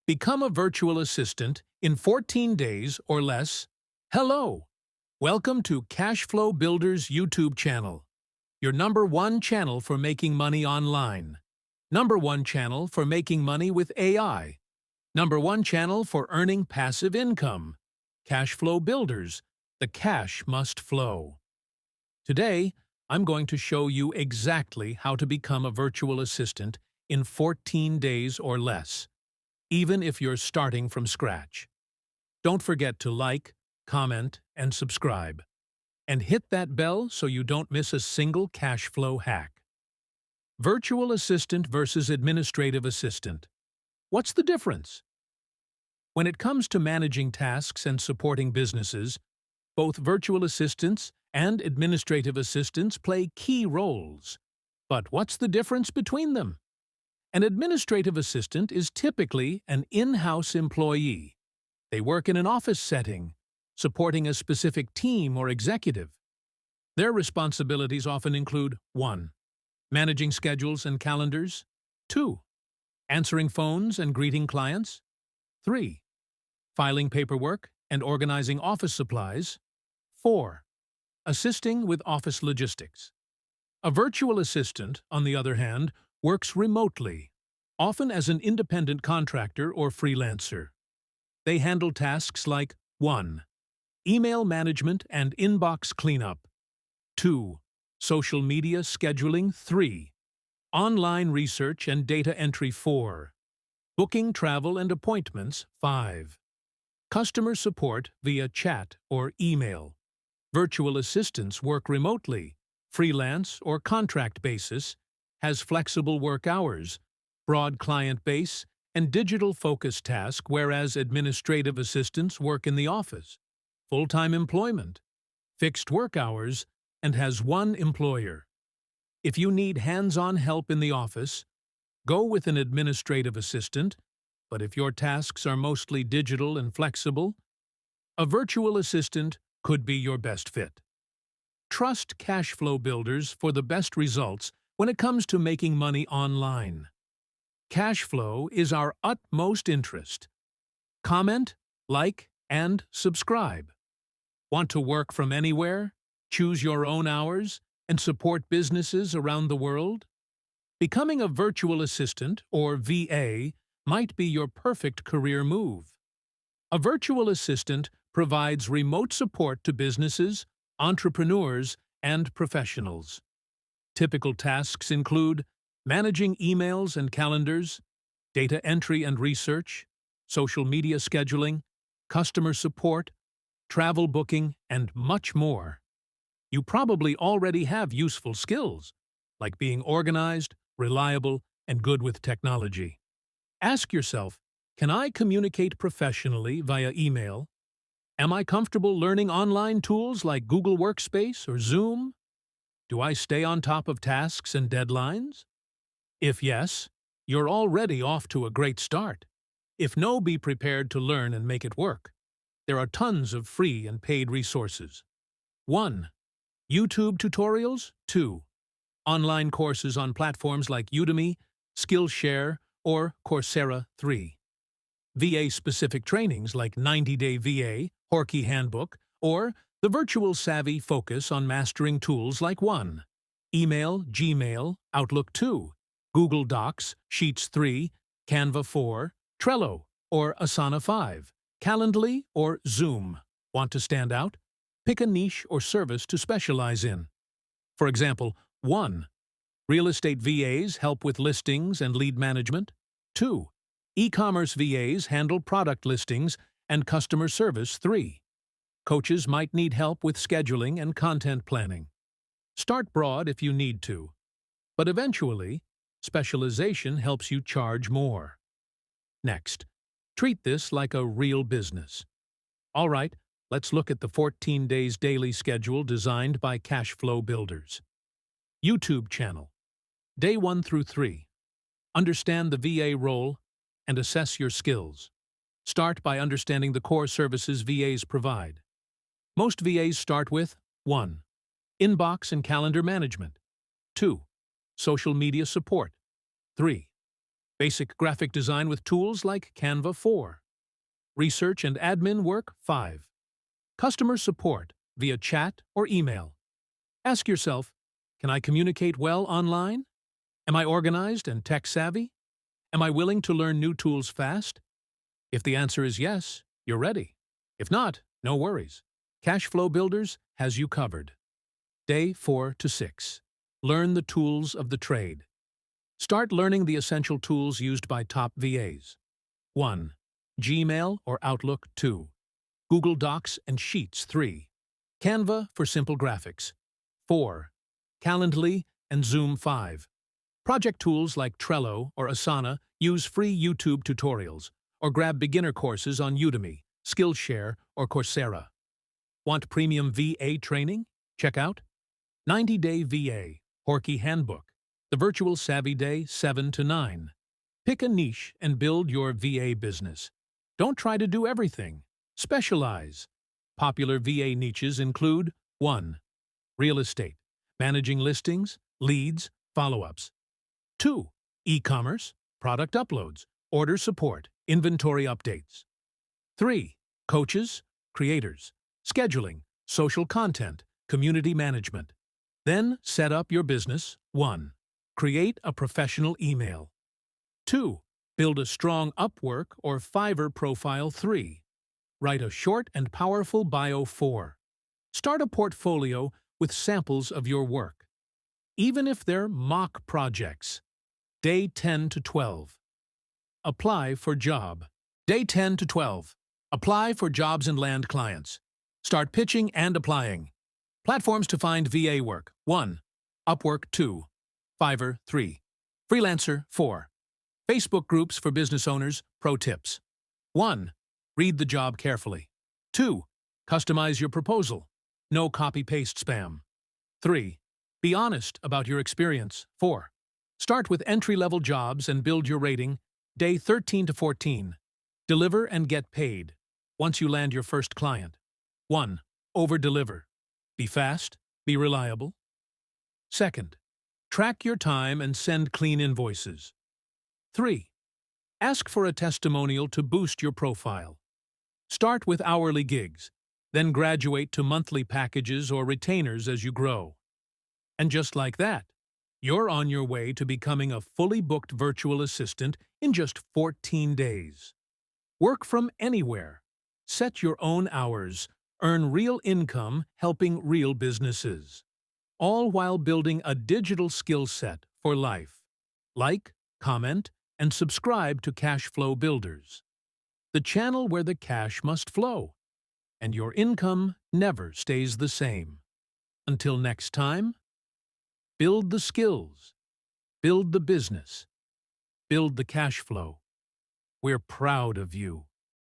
Become a virtual assistant in 14 days or less. Hello! Welcome to Cashflow Builder's YouTube channel, your #1 channel for making money online. #1 channel for making money with AI. #1 channel for earning passive income. Cashflow Builders, the cash must flow. Today, I'm going to show you exactly how to become a virtual assistant in 14 days or less, even if you're starting from scratch. Don't forget to like, comment, and subscribe. And hit that bell so you don't miss a single cash flow hack. Virtual assistant versus administrative assistant. What's the difference? When it comes to managing tasks and supporting businesses, both virtual assistants and administrative assistants play key roles. But what's the difference between them? An administrative assistant is typically an in-house employee. They work in an office setting, supporting a specific team or executive. Their responsibilities often include 1. Managing schedules and calendars. 2. Answering phones and greeting clients. 3. Filing paperwork and organizing office supplies. 4. Assisting with office logistics. A virtual assistant, on the other hand, works remotely, often as an independent contractor or freelancer. They handle tasks like 1. Email management and inbox cleanup. 2. Social media scheduling. 3. Online research and data entry. 4. Booking travel and appointments. 5. Customer support via chat or email. Virtual assistants work remotely, freelance or contract basis, has flexible work hours, broad client base, and digital-focused tasks, whereas administrative assistants work in the office, full-time employment, fixed work hours, and has one employer. If you need hands-on help in the office, go with an administrative assistant, but if your tasks are mostly digital and flexible, a virtual assistant could be your best fit. Trust Cashflow Builders for the best results when it comes to making money online. Cashflow is our utmost interest. Comment, like, and subscribe. Want to work from anywhere, choose your own hours, and support businesses around the world? Becoming a virtual assistant, or VA, might be your perfect career move. A virtual assistant provides remote support to businesses, entrepreneurs, and professionals. Typical tasks include managing emails and calendars, data entry and research, social media scheduling, customer support, travel booking, and much more. You probably already have useful skills, like being organized, reliable, and good with technology. Ask yourself, can I communicate professionally via email? Am I comfortable learning online tools like Google Workspace or Zoom? Do I stay on top of tasks and deadlines? If yes, you're already off to a great start. If no, be prepared to learn and make it work. There are tons of free and paid resources. 1. YouTube tutorials. 2. Online courses on platforms like Udemy, Skillshare, or Coursera. 3. VA-specific trainings like 90-Day VA, Horkey Handbook, or the Virtual Savvy focus on mastering tools like 1. Email, Gmail, Outlook 2, Google Docs, Sheets 3, Canva 4, Trello, or Asana 5, Calendly, or Zoom. Want to stand out? Pick a niche or service to specialize in. For example, 1. Real estate VAs help with listings and lead management. 2. E-commerce VAs handle product listings and customer service. 3. Coaches might need help with scheduling and content planning. Start broad if you need to, but eventually, specialization helps you charge more. Next, treat this like a real business. All right, let's look at the 14 days daily schedule designed by Cashflow Builders. YouTube channel. Day 1 through 3. Understand the VA role and assess your skills. Start by understanding the core services VAs provide. Most VAs start with 1. Inbox and calendar management. 2. Social media support. 3. Basic graphic design with tools like Canva 4. Research and admin work 5. Customer support via chat or email. Ask yourself, can I communicate well online? Am I organized and tech-savvy? Am I willing to learn new tools fast? If the answer is yes, you're ready. If not, no worries. Cashflow Builders has you covered. Day 4 to 6. Learn the tools of the trade. Start learning the essential tools used by top VAs. 1. Gmail or Outlook 2. Google Docs and Sheets 3. Canva for simple graphics 4. Calendly and Zoom 5. Project tools like Trello or Asana use free YouTube tutorials or grab beginner courses on Udemy, Skillshare, or Coursera. Want premium VA training? Check out 90-Day VA, Horky Handbook, the Virtual Savvy Day 7 to 9. Pick a niche and build your VA business. Don't try to do everything. Specialize. Popular VA niches include 1. Real estate, managing listings, leads, follow-ups. 2. E-commerce, product uploads, order support, inventory updates. 3. Coaches, creators, scheduling, social content, community management. Then set up your business. 1. Create a professional email. 2. Build a strong Upwork or Fiverr profile. 3. Write a short and powerful bio. 4. Start a portfolio with samples of your work, even if they're mock projects. Day 10 to 12. Apply for job. Day 10 to 12. Apply for jobs and land clients. Start pitching and applying. Platforms to find VA work. 1. Upwork 2. Fiverr 3. Freelancer 4. Facebook groups for business owners. Pro tips. 1. Read the job carefully. 2. Customize your proposal. No copy-paste spam. 3. Be honest about your experience. 4. Start with entry-level jobs and build your rating. Day 13 to 14. Deliver and get paid. Once you land your first client. 1. Over-deliver. Be fast. Be reliable. 2nd. Track your time and send clean invoices. 3. Ask for a testimonial to boost your profile. Start with hourly gigs, then graduate to monthly packages or retainers as you grow. And just like that, you're on your way to becoming a fully booked virtual assistant in just 14 days. Work from anywhere. Set your own hours. Earn real income helping real businesses. All while building a digital skill set for life. Like, comment, and subscribe to Cashflow Builders, the channel where the cash must flow, and your income never stays the same. Until next time, build the skills, build the business, build the cash flow. We're proud of you.